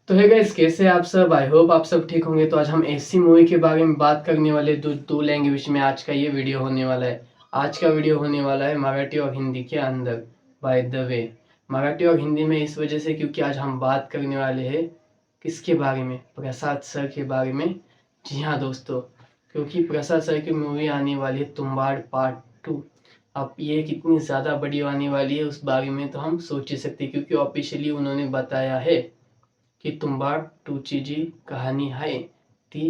तो है गाइस, कैसे हैं आप सब? आई होप आप सब ठीक होंगे। तो आज हम ऐसी मूवी के बारे में बात करने वाले दो लैंग्वेज में आज का ये वीडियो होने वाला है। आज का वीडियो होने वाला है मराठी और हिंदी के अंदर। बाय द वे, मराठी और हिंदी में इस वजह से क्योंकि आज हम बात करने वाले हैं किसके बारे में? प्रसाद सर के बारे में। जी हाँ दोस्तों, क्योंकि प्रसाद सर की मूवी आने वाली है तुम्बाड़ पार्ट 2। अब ये कितनी ज़्यादा बड़ी आने वाली है उस बारे में तो हम सोच ही सकते, क्योंकि ऑफिशियली उन्होंने बताया है की तुंबाड 2ची जी कहाणी आहे ती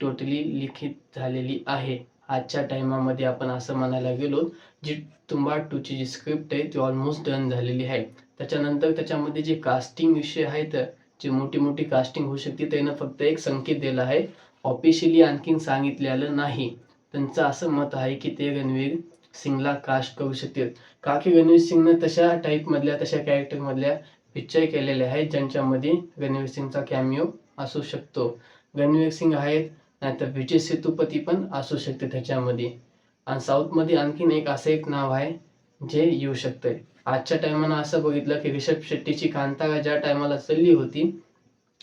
टोटली लिखित झालेली आहे. आजच्या टायमामध्ये आपण असं म्हणायला गेलो, जी तुंबाड 2ची जी स्क्रिप्ट आहे ती ऑलमोस्ट डन झालेली आहे. त्याच्यानंतर त्याच्यामध्ये जे कास्टिंग विषय आहेत, जी मोठी कास्टिंग होऊ शकते, त्यानं फक्त एक संकेत दिला आहे. ऑफिशियली आणखीन सांगितलेलं नाही. त्यांचं असं मत आहे की ते रणवीर सिंगला कास्ट करू शकतील, का की रणवीर सिंगनं तशा टाईपमधल्या तशा कॅरेक्टरमधल्या पिक्चर केलेले आहेत ज्यांच्यामध्ये रणवीर सिंगचा कॅमिओ असू शकतो. रणवीर सिंग आहेत, नाहीतर विजय सेतुपती पण असू शकते त्याच्यामध्ये. आणि साऊथमध्ये आणखीन असं एक नाव आहे जे येऊ शकतंय. आजच्या टायमाला असं बघितलं की ऋषभ शेट्टीची कांतारा ज्या टायमाला चालली होती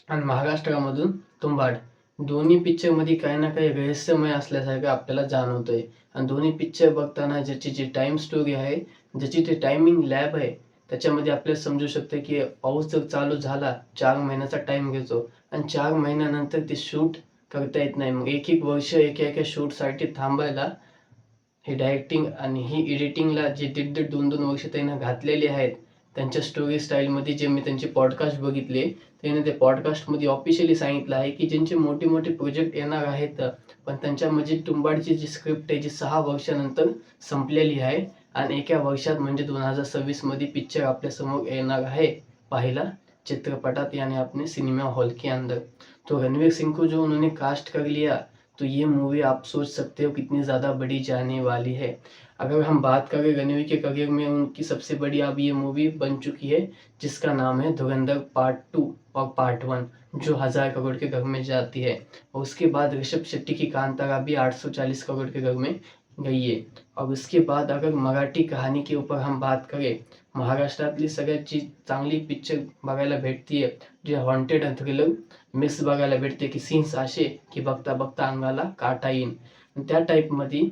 आणि महाराष्ट्रामधून तुंबाड, दोन्ही पिक्चरमध्ये काही ना काही रहस्यमय असल्यासारखं आपल्याला जाणवतंय. आणि दोन्ही पिक्चर बघताना ज्याची जी टाईम स्टोरी आहे, ज्याची ते टायमिंग लॅब आहे, त्याच्यामध्ये आपल्याला समजू शकतं की पाऊस जर चालू झाला 4 महिन्याचा टाइम घेतो आणि 4 महिन्यानंतर ते शूट करता येत नाही. मग एक वर्ष एका शूटसाठी थांबायला हे डायरेक्टिंग आणि ही एडिटिंगला जे दीड 2 वर्ष त्यांना घातलेली आहेत. त्यांच्या स्टोरी स्टाईलमध्ये जे मी त्यांचे पॉडकास्ट बघितले, त्याने ते पॉडकास्टमध्ये ऑफिशियली सांगितलं आहे की ज्यांचे मोठे प्रोजेक्ट येणार आहेत, पण त्यांच्यामध्ये तुंबाडची जी स्क्रिप्ट आहे जी 6 वर्षानंतर संपलेली आहे आणि एका वर्षात म्हणजे 2026 मध्ये पिक्चर आपल्या समोर येणार है पहला चित्रपटात, यानी अपने सिनेमा हॉल के अंदर. तो रणवीर सिंह को जो उन्होंने कास्ट कर लिया, तो ये मूवी आप सोच सकते हो कितनी ज़्यादा बड़ी जाने वाली है. अगर हम बात करें रणवीर के करियर में, उनकी सबसे बड़ी अब ये मूवी बन चुकी है जिसका नाम है धुरंधर पार्ट 2 और पार्ट 1, जो 1000 करोड़ के घर में जाती है. और उसके बाद ऋषभ शेट्टी की कांतारा भी 840 करोड़ के घर में गई है. और उसके बाद अगर मराठी कहानी के ऊपर हम बात करें, महाराष्ट्रातली सगळ्यात जी चांगली पिक्चर बघायला भेटतीये, जे हॉन्टेड आणि थ्रिलर मिक्स बघायला भेटते, की सीन्स असे की बघता बघता अंगाला काटा येईल. त्या टाईपमध्ये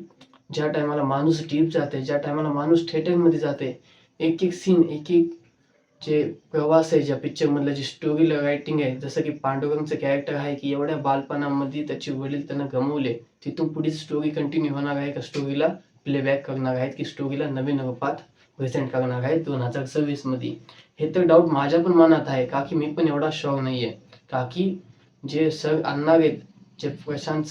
ज्या टायमाला माणूस डीप जाते, ज्या टायमाला माणूस थिएटरमध्ये जाते, एक सीन एक जे प्रवास आहे, ज्या पिक्चरमधलं जी स्टोरी रायटिंग आहे, जसं की पांडुरंगचं कॅरेक्टर आहे की एवढ्या बालपणामध्ये त्याचे वडील त्यांना गमावले, तिथून पुढे स्टोरी कंटिन्यू होणार आहे का स्टोरीला प्लेबॅक करणार आहेत की स्टोरीला नवीन रूपात प्रेझेंट करणार आहेत 2026 मध्ये. हे तर डाऊट माझ्या पण मनात आहे, का की मी पण एवढा शुअर नाही आहे. का की जे सर आणणार आहेत, जे प्रशांत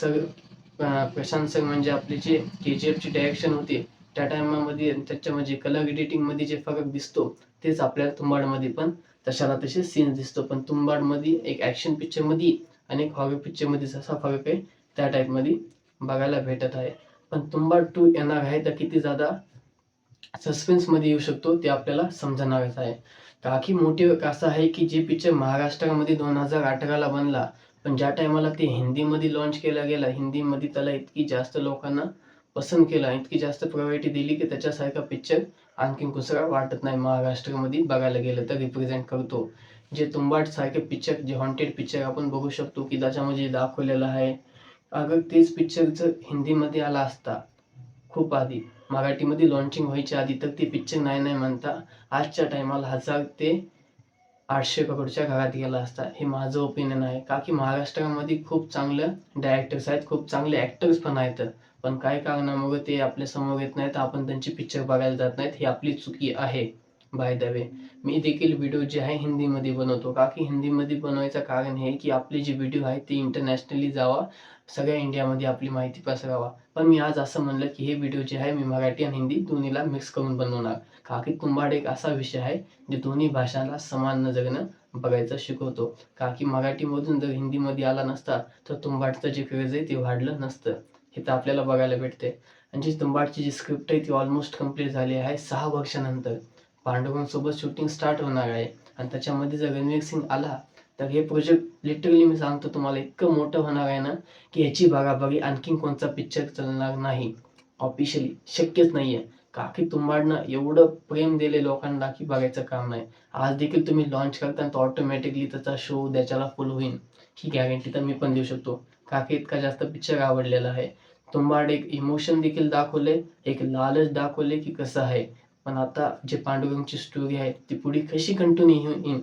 सर म्हणजे आपले जे KGFची डायरेक्शन होती त्या टायमामध्ये, त्याच्यामध्ये कलर एडिटिंगमध्ये जे फरक दिसतो तेच आपल्याला तुंबाडमध्ये पण तशाला तसे सीन्स दिसतो. पण तुंबाडमध्ये एक ॲक्शन पिक्चरमध्ये आणि एक हॉरर पिक्चरमध्ये जसा फरक आहे त्या टाईपमध्ये बघायला भेटत आहे. पण तुंबाड 2 येणार आहे तर किती ज़्यादा सस्पेन्समध्ये येऊ शकतो ते आपल्याला समजणारच आहे. का की मोटिव्ह असं आहे की जे पिक्चर महाराष्ट्रामध्ये 2018ला बनला, पण ज्या टायमाला ते हिंदीमध्ये लॉन्च केला गेला, हिंदीमध्ये त्याला इतकी जास्त लोकांना पसंत केला, इतकी जास्त प्रायोरिटी दिली की त्याच्यासारखा पिक्चर आणखीन दुसरा वाटत नाही महाराष्ट्रामध्ये बघायला गेलं तर रिप्रेझेंट करतो. जे तुंबाड सारखे पिक्चर, जे हॉन्टेड पिक्चर आपण बघू शकतो की त्याच्यामध्ये दाखवलेलं आहे. अगर तेच पिक्चर जर हिंदीमध्ये आला असता खूप आधी, मराठीमध्ये लॉन्चिंग व्हायच्या आधी, तर ते पिक्चर नाही म्हणता आजच्या टायमाला 1000 ते 800 करोडच्या घरात गेला असता. हे माझं ओपिनियन आहे. का की महाराष्ट्रामध्ये खूप चांगलं डायरेक्टर्स आहेत, खूप चांगले ॲक्टर्स पण आहेत, पण काही कारणामुळे ते आपल्या समोर येत नाहीत, आपण त्यांची पिक्चर बघायला जात नाहीत. ही आपली चुकी आहे. बाय द वे, मी देखील व्हिडिओ जे आहे हिंदीमध्ये बनवतो, का की हिंदीमध्ये बनवायचं कारण हे की आपले जे व्हिडिओ आहेत ते इंटरनॅशनली जावा, सगळ्या इंडियामध्ये आपली माहिती पसरावा. पण मी आज असं म्हणलं की हे व्हिडिओ जे आहे मी मराठी आणि हिंदी दोन्हीला मिक्स करून बनवणार, का की तुंबाड एक असा विषय आहे जे दोन्ही भाषांना समान नजरेनं बघायचं शिकवतो. का की मराठीमधून जर हिंदीमध्ये आला नसता तर तुंबाडचं जे क्रेज आहे ते वाढलं नसतं. हे तर आपल्याला बघायला भेटते. आणि जी तुंबाडची जी स्क्रिप्ट आहे ती ऑलमोस्ट कंप्लीट झाली आहे 6 वर्षानंतर. पांडुरंगसोबत शूटिंग स्टार्ट होणार आहे आणि त्याच्यामध्ये जर रणवीर सिंग आला तर हे प्रोजेक्ट लिटरली मी सांगतो तुम्हाला इतकं मोठं होणार आहे ना की ह्याची बघाबघी आणखीन कोणता पिक्चर चालणार नाही. ऑफिशियली शक्यच नाही आहे. का की तुंबाडनं एवढं प्रेम दिले लोकांना की बघायचं काम नाही. आज देखील तुम्ही लॉन्च करता तर ऑटोमॅटिकली त्याचा शो उद्याच्याला फुल होईल ही गॅरंटी तर मी पण देऊ शकतो. का की इतका जास्त पिक्चर आवडलेला आहे. तुंबाड एक इमोशन देखील दाखवले, एक लालच दाखवले की कसं आहे. पण आता जे पांडुरंगची स्टोरी आहे ती पुढे कशी कंटिन्यू होईल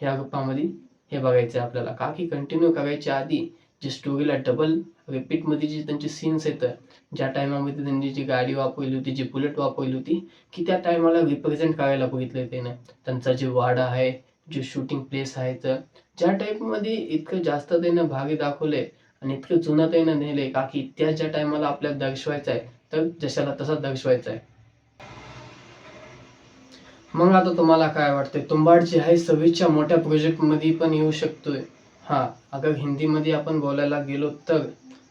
ह्या गप्पामध्ये हे बघायचं आहे आपल्याला. का की कंटिन्यू करायच्या आधी जी स्टोरीला डबल रिपीटमध्ये जी त्यांची सीन्स येतं, ज्या टायमामध्ये त्यांनी जी गाडी वापरली होती, जी बुलेट वापरली होती, की त्या टायमाला रिप्रेझेंट करायला बघितलं त्यानं. त्यांचा जे वाडा आहे, जे शूटिंग प्लेस आहे, तर ज्या टाईपमध्ये इतकं जास्त त्यानं भारी दाखवलंय आणि इतकं जुनं त्यानं नेलंय का की इतिहास ज्या टायमाला आपल्याला दर्शवायचा आहे, तर जशाला तसा दर्शवायचा आहे. मग आता तुम्हाला काय वाटतंय? तुंबाड जे आहे 26च्या मोठ्या प्रोजेक्टमध्ये पण येऊ शकतोय. हाँ, अगर हिंदी मध्ये अपन बोलायला गेलो तर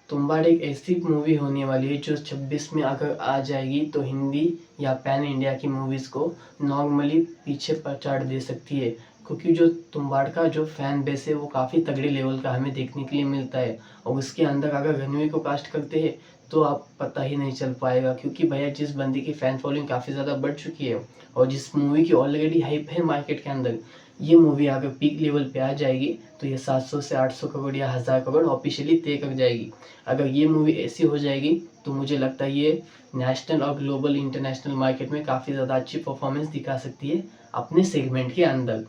तुम्बाड़ एक ऐसी मूवी होने वाली है जो 26 में अगर आ जाएगी तो हिंदी या पैन इंडिया की मूवीज़ को नॉर्मली पीछे पछाड़ दे सकती है, क्योंकि जो तुम्बाड़ का जो फैन बेस है वो काफ़ी तगड़े लेवल का हमें देखने के लिए मिलता है। और उसके अंदर अगर रणवीर को कास्ट करते हैं तो आप पता ही नहीं चल पाएगा, क्योंकि भैया जिस बंदे की फ़ैन फॉलोइंग काफ़ी ज़्यादा बढ़ चुकी है और जिस मूवी की ऑलरेडी हाइप है मार्केट के अंदर, ये मूवी अगर पीक लेवल पे आ जाएगी तो ये 700 से 800 करोड़ या 1000 करोड़ ऑफिशियली तय कर जाएगी। अगर ये मूवी ऐसी हो जाएगी तो मुझे लगता है ये नेशनल और ग्लोबल इंटरनेशनल मार्केट में काफ़ी ज़्यादा अच्छी परफॉर्मेंस दिखा सकती है अपने सेगमेंट के अंदर।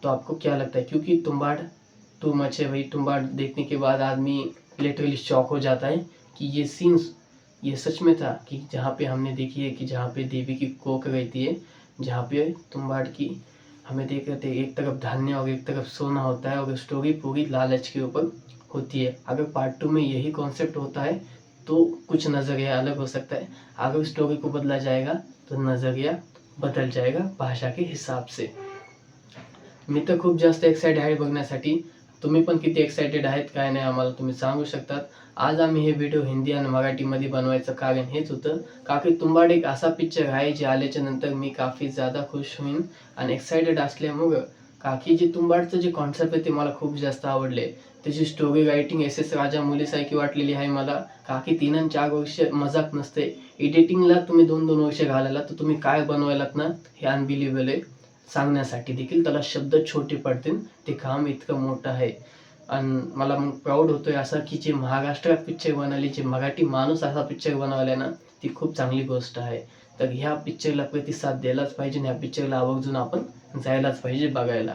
तो आपको क्या लगता है? क्योंकि तुम्बाड़ टू मच है भाई। तुम्बाड़ देखने के बाद आदमी लिटरली शॉक हो जाता है कि ये सीन्स ये सच में था, कि जहाँ पे हमने देखी है कि जहाँ पे देवी की कोख रहती है, जहाँ पे तुम्बाड़ की हमें देख रहे थे एक तरफ धान्य और एक तरफ सोना होता है और स्टोरी पूरी लालच के ऊपर होती है। अगर पार्ट 2 में यही कॉन्सेप्ट होता है तो कुछ नज़रिया अलग हो सकता है। अगर स्टोरी को बदला जाएगा तो नज़रिया बदल जाएगा भाषा के हिसाब से। मी तर खूप जास्त एक्साइटेड आहे बघण्यासाठी. तुम्ही पण किती एक्साइटेड आहेत काय नाही आम्हाला तुम्ही सांगू शकतात. आज आम्ही हे व्हिडिओ हिंदी आणि मराठीमध्ये बनवायचं कारण हेच होतं का की तुंबाड एक असा पिक्चर आहे जे आल्याच्या नंतर मी काफ़ी ज़्यादा खुश होईन आणि एक्साइटेड असल्यामुळं का की जे तुंबाडचं जे कॉन्सेप्ट आहे ते मला खूप जास्त आवडले. त्याची स्टोरी रायटिंग एस राजामौलीसारखी वाटलेली आहे मला, का की 3 आणि 4 वर्ष मजाक नसते. एडिटिंगला तुम्ही 2-2 वर्ष घालायला तर तुम्ही काय बनवायलात ना हे अनबिलिव्हेबल आहे. सांगण्यासाठी देखील त्याला शब्द छोटे पडतील, ते काम इतकं मोठं आहे. आणि मला मग प्राऊड होतोय असा की जे महाराष्ट्रात पिक्चर बनवले, जे मराठी माणूस असा पिक्चर बनवलाय ना, ती खूप चांगली गोष्ट आहे. तर ह्या पिक्चरला प्रतिसाद द्यायलाच पाहिजे आणि ह्या पिक्चरला आवर्जून आपण जायलाच पाहिजे बघायला.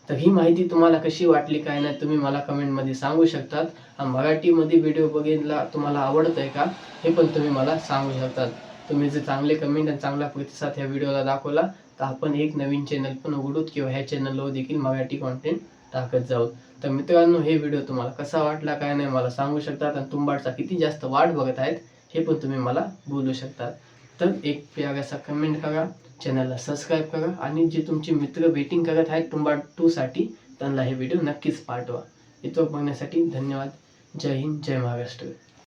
तर ही माहिती तुम्हाला कशी वाटली काय नाही तुम्ही मला कमेंटमध्ये सांगू शकतात. मराठीमध्ये व्हिडिओ बघायला तुम्हाला आवडतंय का हे पण तुम्ही मला सांगू शकतात. तुम्ही जर चांगले कमेंट आणि चांगला प्रतिसाद ह्या व्हिडिओला दाखवला तर आपण एक नवीन चॅनल पण उघडूत किंवा ह्या चॅनलवर देखील मराठी कॉन्टेंट टाकत जाऊ. तर मित्रांनो हे व्हिडिओ तुम्हाला कसा वाटला काय नाही मला सांगू शकतात आणि तुंबाडचा किती जास्त वाट बघत आहेत हे पण तुम्ही मला बोलू शकतात. तर एक प्यारासा कमेंट करा, चॅनलला सबस्क्राईब करा आणि जे तुमचे मित्र वेटिंग करत आहेत तुंबाड 2 साठी त्यांना हे व्हिडिओ नक्कीच पाठवा. इथं बघण्यासाठी धन्यवाद. जय हिंद, जय महाराष्ट्र.